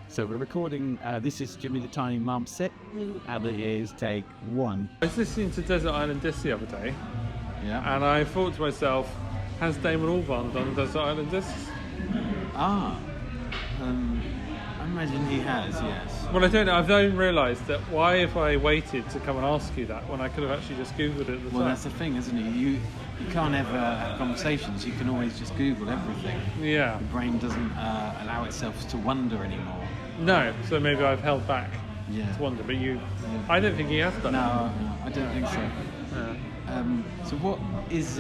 So we're recording, this is Jimmy the Tiny Marmoset, and it is take 1. I was listening to Desert Island Disc the other day, Yeah. and I thought to myself, has Damon Albarn done Desert Island Discs? I imagine he has, yes. Well, I don't know. I've then realised that why have I waited to come and ask you that when I could have actually just Googled it at the Well, time? that's the thing, isn't it? You can't ever have conversations, you can always just Google everything. Yeah. The brain doesn't allow itself to wonder anymore. No, so maybe I've held back Yeah. to wonder, but I don't think he has done it. No, I don't think so. Yeah. So what is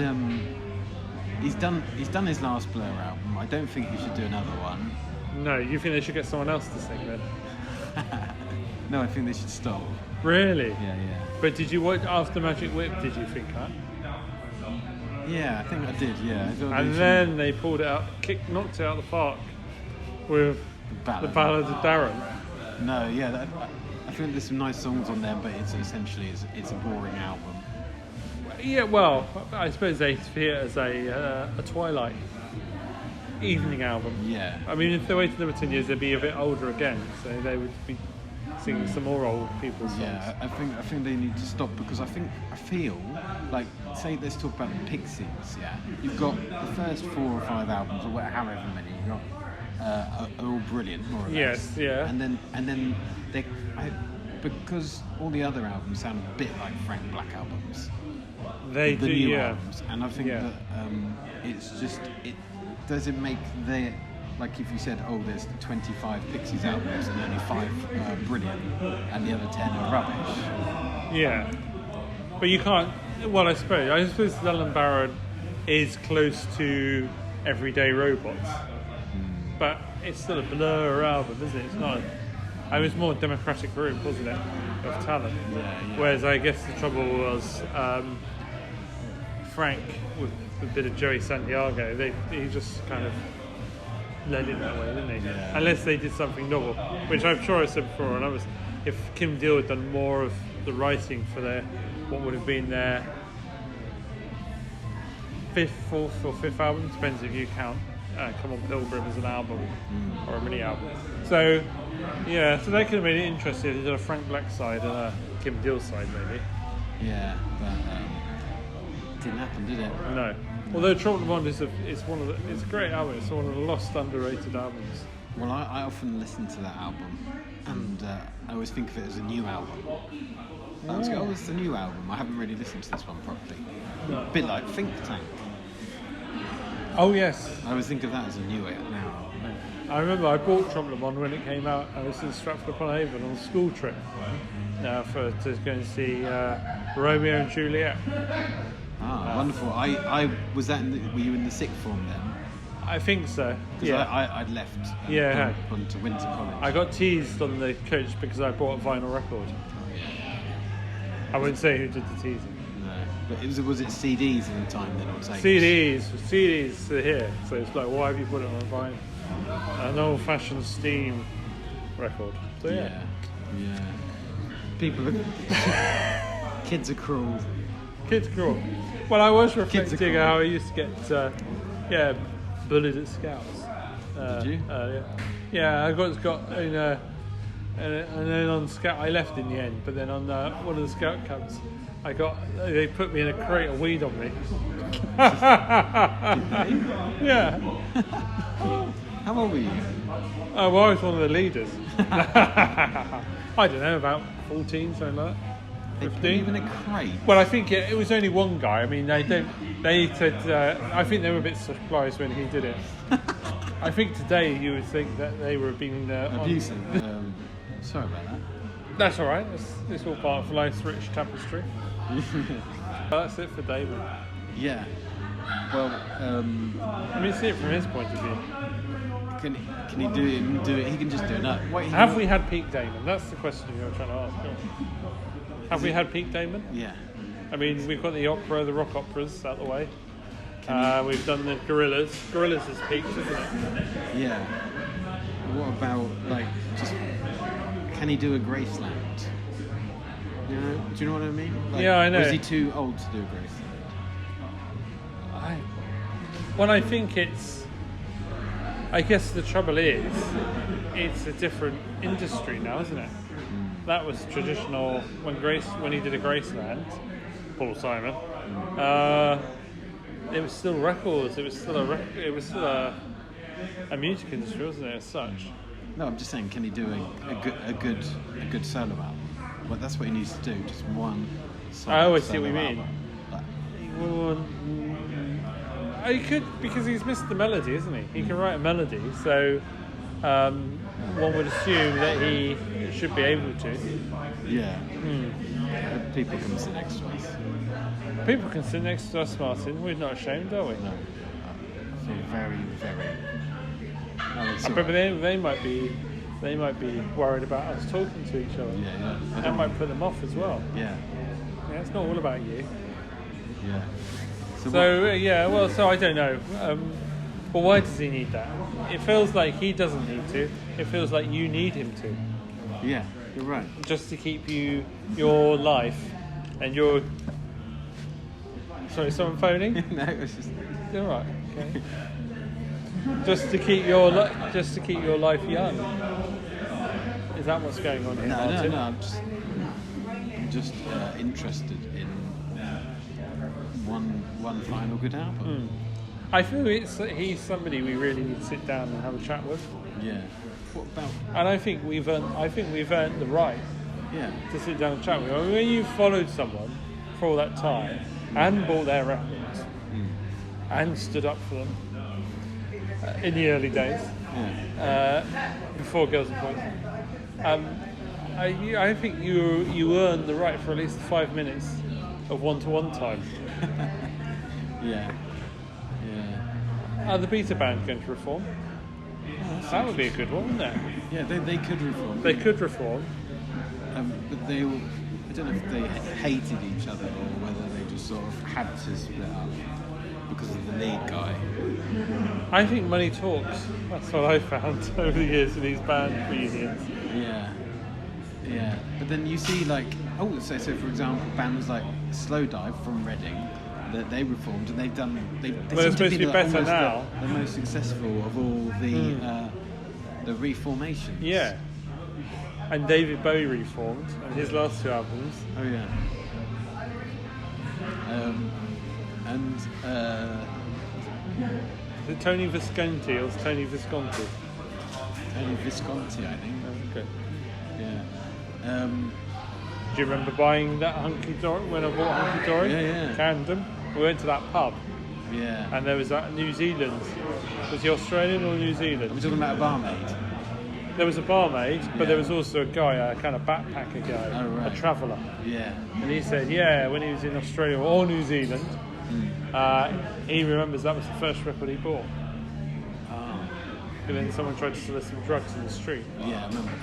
he's done his last Blur album. I don't think he should do another one. No, you think they should get someone else to sing then? No, I think they should stop. Really? Yeah. But did you watch After Magic Whip? Did you think that? Yeah, I think I did, yeah. I thought And then they pulled it out, knocked it out of the park with the Ballad of Darren. No, yeah, I think there's some nice songs on there, but it's essentially it's a boring album. Yeah, well, I suppose they see it as a Twilight evening album. Yeah. I mean, if they waited another 10 years, they'd be a bit older again, so they would be singing some more old people's songs. Yeah, I think they need to stop because I feel like, say, let's talk about the Pixies. Yeah, you've got the first 4 or 5 albums, or however many you got, are all brilliant, more or less. Yes, yeah. And then because all the other albums sound a bit like Frank Black albums. They the do, new yeah. albums, and I think that it's just it doesn't make their, like if you said, oh, there's 25 Pixies albums and only 5 are brilliant and the other 10 are rubbish. Yeah, but you can't. Well, I suppose Alan Barron is close to Everyday Robots, but it's still a Blur album, isn't it? It's not. I was more democratic group, wasn't it, of talent? Yeah. Whereas I guess the trouble was Frank with a bit of Joey Santiago. He just kind of led it that way, didn't he? Yeah. Unless they did something novel, which I'm sure I said before. And if Kim Deal had done more of the writing for what would have been their fourth or fifth album, depends if you count Come On Pilgrim as an album or a mini album. So yeah, so they could have made it interesting. They did a Frank Black side and a Kim Deal side, maybe. Yeah, but it didn't happen, did it? No. Although Trouble Bond it's a great album. It's one of the lost, underrated albums. Well, I often listen to that album, and I always think of it as a new album. I always go, oh, it's the new album. I haven't really listened to this one properly. No. A bit like Think Tank. Oh yes. I always think of that as a new now. I remember I bought Trouble Bond when it came out. I was in Stratford-upon-Avon on a school trip to go and see Romeo and Juliet. Wonderful. I was that. Were you in the sixth form then? I think so. Because Yeah. I'd left. Gone to Winter College. I got teased on the coach because I bought a vinyl record. I wouldn't say who did the teasing. No, but was it CDs at the time then, or tapes? CDs are here. So it's like, why have you put it on vinyl? An old-fashioned Steam record. So yeah. People are kids are cruel. Kids grew up. Well, I was reflecting how I used to get, bullied at Scouts. Did you? Yeah, I got and then on Scout, I left in the end. But then on one of the Scout camps, they put me in a crate of weed on me. Did they? Yeah. How old were you? Oh, well, I was one of the leaders. I don't know, about 14, something like that. 15. Even a crate? Well, I think it was only one guy. I mean, they said, I think they were a bit surprised when he did it. I think today you would think that they were being abusive. Sorry about that. That's all right. It's all part of life's rich tapestry. That's it for Damon. Yeah. Well, I mean, see it from his point of view. Can he do it? He can just do it. No. Have we had peak Damon? That's the question you're trying to ask. Have we had peak Damon? Yeah. I mean, we've got the rock operas out the way. We've done the Gorillas. Gorillas is peaked, isn't it? Yeah. What about, just... Can he do a Graceland? Do you know what I mean? Yeah, I know. Or is he too old to do a Graceland? I think it's... I guess the trouble is, it's a different industry now, isn't it? That was traditional when he did a Graceland, Paul Simon. It was still records. It was still a music industry, wasn't it? As such. No, I'm just saying, can he do a good solo album? Well, that's what he needs to do. Just one. I see what you mean. Like, He could, because he's missed the melody, isn't he? He can write a melody, so one would assume that he should be able to. yeah. People can sit next to us. People can sit next to us, Martin. We're not ashamed, are we? No. I feel very, very. But they might be worried about us talking to each other. Yeah. That might put them off as well. Yeah. Yeah, it's not all about you. Yeah. So I don't know. But why does he need that? It feels like he doesn't need to. It feels like you need him to. Yeah, you're right. Just to keep your life and your... Sorry, someone phoning? No, it's just. You're right. Okay. Just to keep your life young. Is that what's going on here, Martin? No. I'm just interested in one final good album. I feel he's somebody we really need to sit down and have a chat with. Yeah. What about? And I think we've earned the right Yeah. to sit down and chat with. I mean, when you've followed someone for all that time and bought their records and stood up for them in the early days, before Girls and Boys, I think you earn the right for at least 5 minutes of one-to-one time. Yeah. Are the Beta Band going to reform? That would be a good one, wouldn't it? Yeah, they could reform. They could reform. But they all, I don't know if they hated each other or whether they just sort of had to split up because of the lead guy. I think money talks. That's what I found over the years in these band reunions. Yeah. But then you see so for example, bands like Slowdive from Reading, that they reformed and they Well, seem it's supposed to be better now. The most successful of all the reformations. Yeah. And David Bowie reformed, and his last 2 albums. Oh yeah. Is it Tony Visconti or is it Tony Visconti? Tony Visconti, I think. Okay. Yeah. Do you remember buying that Hunky Dory when I bought Hunky Dory? Yeah. Camden. We went to that pub, Yeah. and there was that New Zealand. Was he Australian or New Are we Zealand? talking about a barmaid? There was a barmaid, but Yeah. there was also a guy, a kind of backpacker guy, Oh, right. a traveller. Yeah. And he said, when he was in Australia or New Zealand, he remembers that was the first record he bought. Oh. And then someone tried to sell us some drugs in the street. Yeah, I remember that.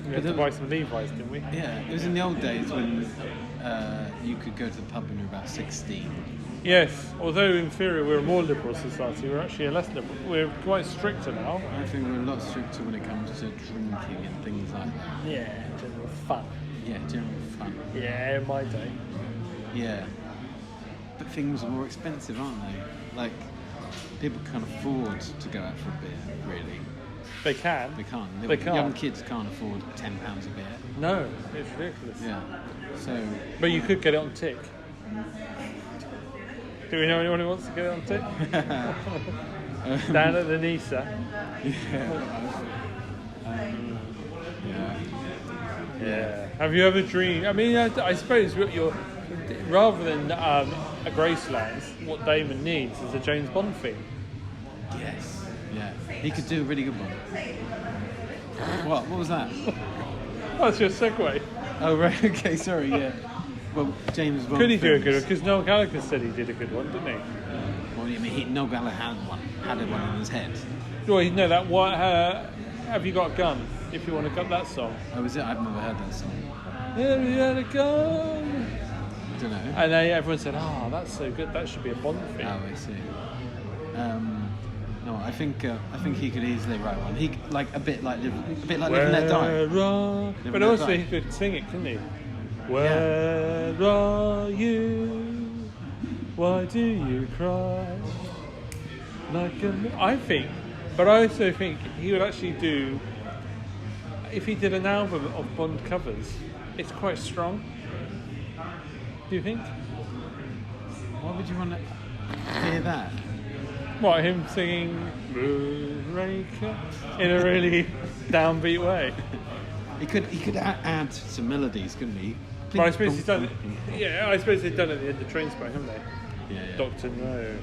We had to buy some Levi's, didn't we? Yeah, it was in the old days when you could go to the pub when you were about 16. Yes, although in theory we're a more liberal society, we're actually a less liberal. We're quite stricter now. I think we're a lot stricter when it comes to drinking and things like that. Yeah, general fun. Yeah, general fun. Yeah, in my day. Yeah. But things are more expensive, aren't they? Like, people can't afford to go out for a beer, really. They can. They can't. They can't. Young kids can't afford £10 a beer. No, it's ridiculous. Yeah. So, But you could get it on tick. Do we know anyone who wants to get it on tick? Down at the Nisa. Yeah. Have you ever dreamed? I mean, I suppose you're rather than a Graceland, what Damon needs is a James Bond theme. Yes. Yeah. He could do a really good one. What? What was that? That's your segue. Oh, right. Okay. Sorry. Yeah. Well, James Bond. Could he do a films. good one? Because Noel Gallagher said he did a good one, didn't he? What do you mean? Noel Gallagher had one in his head. Well, you know that. What? Have you got a gun? If you want to cut that song. Oh, is it? I've never heard that song. Have you got a gun? I don't know. And everyone said, "Oh, that's so good. That should be a Bond theme." Oh, I see. No, I think he could easily write one. He a bit like Live and Let Die. But also he could sing it, couldn't he? Where are you? Why do you cry? I think, but I also think he would actually do. If he did an album of Bond covers, it's quite strong. Do you think? Why would you want to hear that? What, him singing Moonraker in a really downbeat way? He could add some melodies, couldn't he? But I suppose he's done it. Yeah, I suppose they've done it at the train spot, haven't they? Yeah. Doctor No.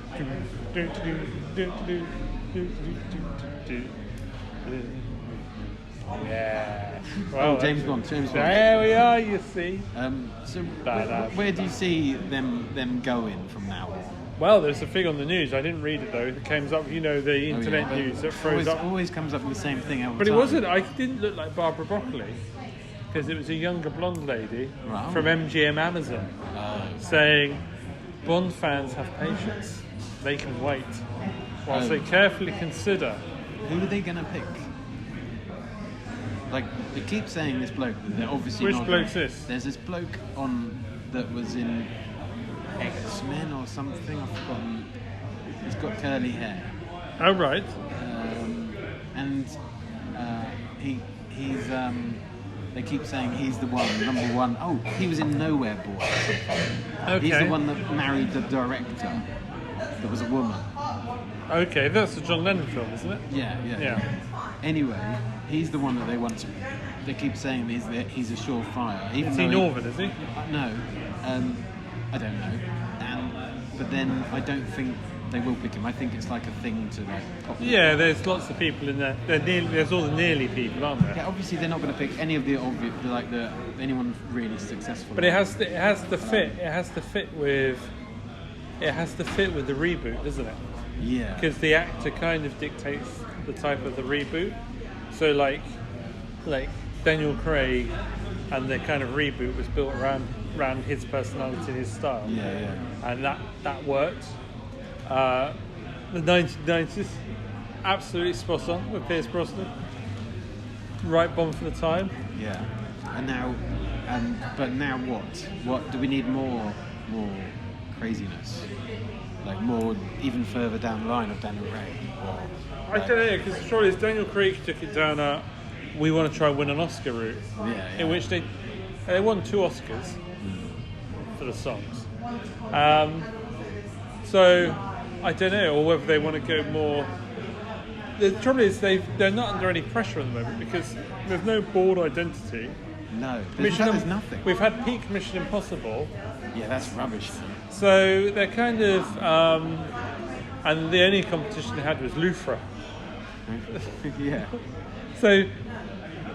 Yeah. Well, James Bond. There we are, you see. So where do you see them going from now on? Well, there's a thing on the news. I didn't read it though. It comes up, the internet news that throws up. Always comes up with the same thing. But it wasn't. I didn't look like Barbara Broccoli because it was a younger blonde lady from MGM Amazon saying, "Bond fans have patience. They can wait whilst they carefully consider." Who are they going to pick? Like, they keep saying this bloke, but they're obviously Which not. bloke's this? There's this bloke that was in X-Men or something, I've forgotten. He's got curly hair. Oh, right. And he's they keep saying he's the one, number one. Oh, he was in Nowhere Boy or something. Okay. He's the one that married the director. There was a woman. Okay, that's the John Lennon film, isn't it? Yeah. Anyway, he's the one that they want to. They keep saying he's a surefire. Is he Northern, is he? No, I don't know. But then I don't think they will pick him. I think it's like a thing to like. Yeah, there's lots of people in there. There's all the nearly people, aren't there? Yeah, obviously they're not going to pick any of the obvious, anyone really successful. But it has to fit with the reboot, doesn't it? Yeah. Because the actor kind of dictates the type of the reboot. So like Daniel Craig, and the kind of reboot was built around his personality and his style. Yeah. And that worked. The 1990s, absolutely spot on with Pierce Brosnan. Right Bond for the time. Yeah. And now, but now what? What do we need more craziness? Like more, even further down the line of Daniel Craig? I don't know, because surely Daniel Craig took it down we want to try and win an Oscar route. Yeah. In which they won 2 Oscars for the songs. So I don't know, or whether they want to go more. The trouble is they're not under any pressure at the moment because there's no board identity. No, there's nothing. We've had peak Mission Impossible. Yeah, that's rubbish. So they're kind of, and the only competition they had was Louvre. Yeah. So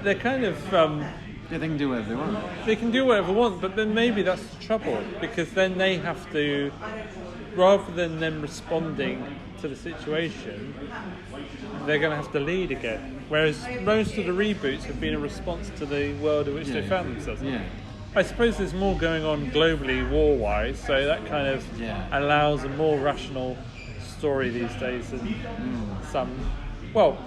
they're kind of. Yeah, they can do whatever they want. They can do whatever they want, but then maybe that's the trouble because then they have to, rather than them responding to the situation, they're going to have to lead again. Whereas most of the reboots have been a response to the world in which they found themselves. Yeah. I suppose there's more going on globally, war-wise, so that kind of allows a more rational story these days than some. Well,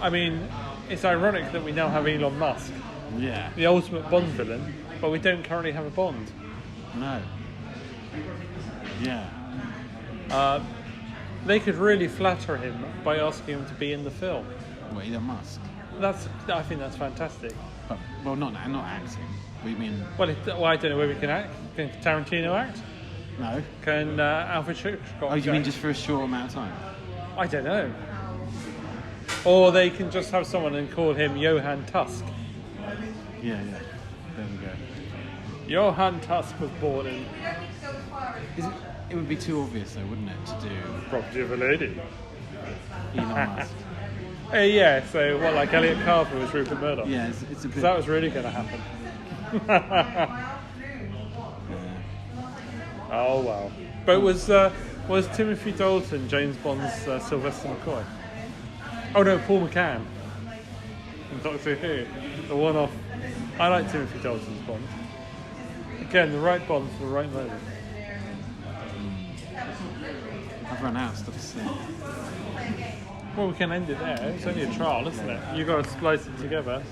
I mean, it's ironic that we now have Elon Musk, the ultimate Bond villain, but we don't currently have a Bond. No. Yeah. They could really flatter him by asking him to be in the film. What, Elon Musk? I think that's fantastic. Well, not acting. We mean. Well, I don't know whether we can act. Can Tarantino act? No. Can Alfred Hitchcock? Oh, you mean just for a short amount of time? I don't know. Or they can just have someone and call him Johann Tusk. Yeah. There we go. Johann Tusk was born in. It would be too obvious, though, wouldn't it, to do Property of a Lady. Elon Musk? Yeah. So what, like Elliot Carver was Rupert Murdoch? Yeah, it's a bit. That was really going to happen. Oh wow! But was Timothy Dalton James Bond's Sylvester McCoy? Oh no, Paul McCann from Doctor Who, the one-off. I like Timothy Dalton's Bond. Again, the right Bond for the right moment. I've run out of stuff to say. Well, we can end it there. It's only a trial, isn't it? You've got to splice it together.